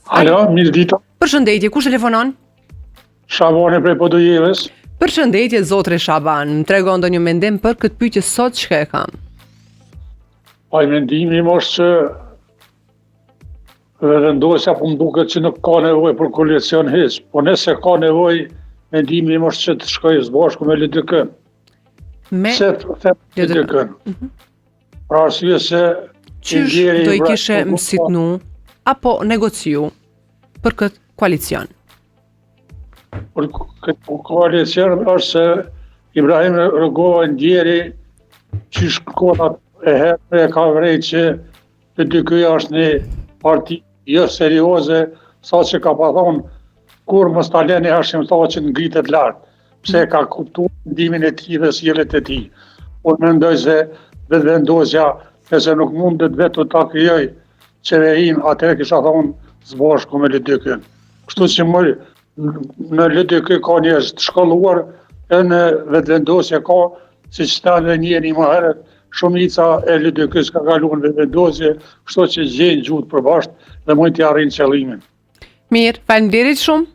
Alo, mirë dita. Përshëndetje, kush telefonon? Shabani prej Podujevës. Përshëndetje, zotri Shaban. Më tregon ndonjë mendim për këtë pyetje sot çka e kam? Ai mendimi im është që vendosja po më duket që nuk ka nevojë për koalicion hiç, po nëse ka nevojë, mendimi im është që të shkojë së bashku me LDK. Me Se them LDK. Pra arsye se qysh do i kishe mësitnu apo negociu për këtë koalicion? Për këtë koalicion është se Ibrahim Rugova ndjeri që shkonat e herë e ka vrejt që LDK-ja është një parti jo serioze, sa që ka pa thonë kur mos ta leni Hashim Thaçin ngritet lart, pse ka kuptuar mendimin e tij dhe sjelljet e tij. Unë mendoj se vetëvendosja, nëse nuk mundet vetë ta krijoj qeverinë, atëherë kisha thonë së bashku me LDK-n. Kështu që në LDK ka njerëz të shkolluar, e në vetëvendosje ka, siç thanë njëri më herët, shumica e LDK-s ka kaluar në vetëvendosje, kështu që gjejnë gjuhët përbashkët dhe mund t'i arrijnë qëllimin. Mirë, faleminderit shumë.